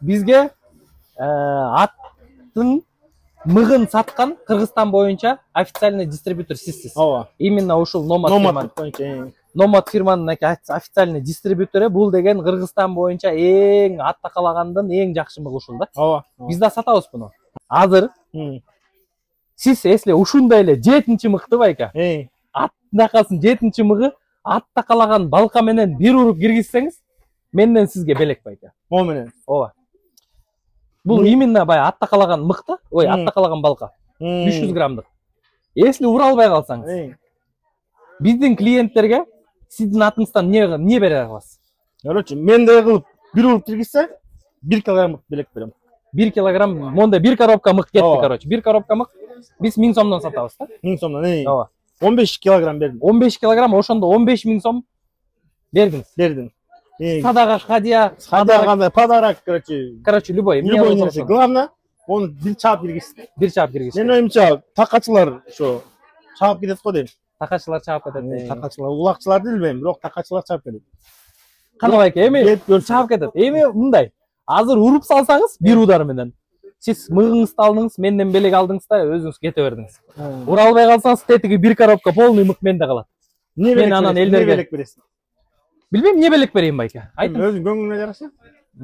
бизге аттын мыгын саткан Кыргызстан боюнча официальный дистрибьютор сизсиз. Ооба. Именно ушул Nomad фирманын официальный дистрибьютору. Бул деген Кыргызстан боюнча эң атта калагандын эң жакшы мыгы ушул да. Ооба. Биз да сатабыз буну. Азыр сиз эсли ушундай эле 7-чи мыкты байка. Аттакасын 7-чи мыгы атта калаган балка менен бир уруп киргизсеңиз, менден сизге белек байка. О менен. Ооба. Бул именно бай атта калаган мыкты, ой, атта калаган балка. 300 граммдык. Эсли ура албай калсаңыз, биздин клиенттерге сиздин атыңыздан не бере аласыз? Короче, менде кылып бир уруп киргизсе, 1 килограмм белек берем. 1 килограмм, монда 1 коробка мык кетти, короче. 1 коробка мык биз 1000 сомдон сатабыз да? 1000 сомдон. Ооба. 15 килограмм бердим. 15 килограмм, ошондо 15 000 сом бердиңиз. Бердим. Садага, хадия, подарок, короче, любой нерсе. Главное, onu bir çap girgizsin. Bir çap girgizsin. Men oyumcha taqaçılar şu çap gidet go deyim. Taqaçılar çap ketет. Taqaçılar, ulaqçılar bilmeyim, biroq taqaçılar çap ketет. Qanday ekan, эми çap ketет. Эми мындай. Азыр уруп салсаңыз, бир удар менен. Сиз мыгыңызды алдыңыз, менден белек алдыңыз да өзүңүз кете бердиңиз. Ура албай калсаңыз, тетиги 1 коробка полный мык менде калат. Мен анан элдерге бересиң? Билбейм, не белек берейин байка. Айтым. Өзүң көңүлүңө жараша.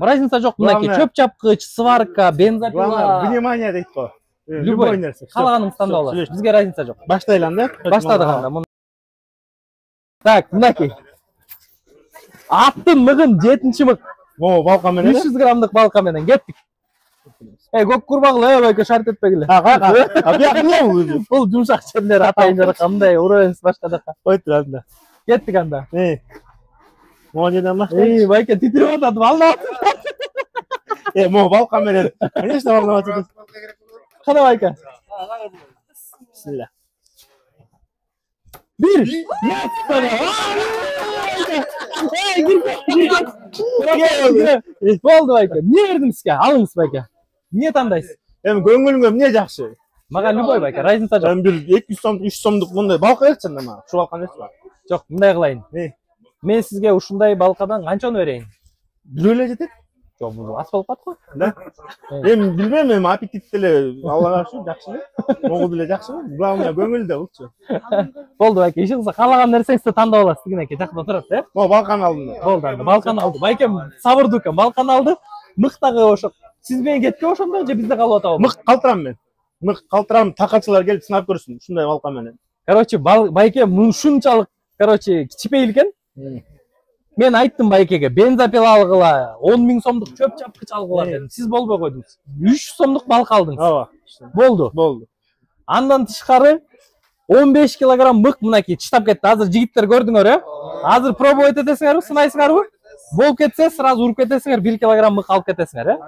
Разница жок, мынакей чөп чапкыч, сварка, бензопила. Главное, внимание дейт го. Любой нерсе. Калаганыңызды тандап аласыз. Бизге разница жок. Баштайлам да? Баштадык анда. Так, мынакей. Аттын мыгын 7-чи мык. О, балка менен. 300 граммдык балка менен кеттик. Көк курбагыл, байка шарт этпегиле. Бияк эмне бул? Бул жумшак жерлер атайын кандай урабыз башкада. Кой тур анда. Кеттик анда. Mo жерден башка. Байка титирип атат, бална. Mo балка менен. Конечно, бална атат. Кана байка. Bismillah. Bir. Болду байка. Эмне бердим сизге? Алыңыз байка. Эмне тандайсыз? Эми көңүлүңө эмне жакшы? Мага любой байка, разница жок. Мен бир 200 сом, 300 сомдук мындай балка берчи анда мага. Ушу балка нерсе бар. Жок, мындай кылайын. Мен сизге ушундай балкадан канчаны берейин? Бирөө эле жетет? Жок, бул ас болуп калат го. Да. Эми билбейм, эми аппетит деле Аллага шүк жакшы эле. Могу деле жакшы. Главное көңүл да булчу. Болду байке, ишиңизди каалаган нерсеңизди тандап аласыз дегенеке, жакта турат, Mo балканы алдым. Болду анда, балканы алды. Байкем сабырдуу экен, балканы алды. Мыктагы ошо. Сиз менен кетке ошондо же бизде калып атабы? Мык калтырам мен. Мык калтырам, такачылар келип сынап көрсүн, ушундай балка менен. Короче, байке ушунчалык, короче, кичипейил экен. Мен айттым байкеге, бензопила алгыла, 10 000 сомдук чөп чапкыч алгыла дедим. Сиз болбой койдуңуз. 300 сомдук балка алдыңыз. Ооба. Болду. Андан тышкары 15 килограмм мык мынакей чыштап кетти. Азыр жигиттер көрдүңөр, Азыр пробовать этесиңерби, сынайсыңарбы? Болуп кетсе, сразу уруп кетесиңер, 1 килограмм мык алып кетесиңер,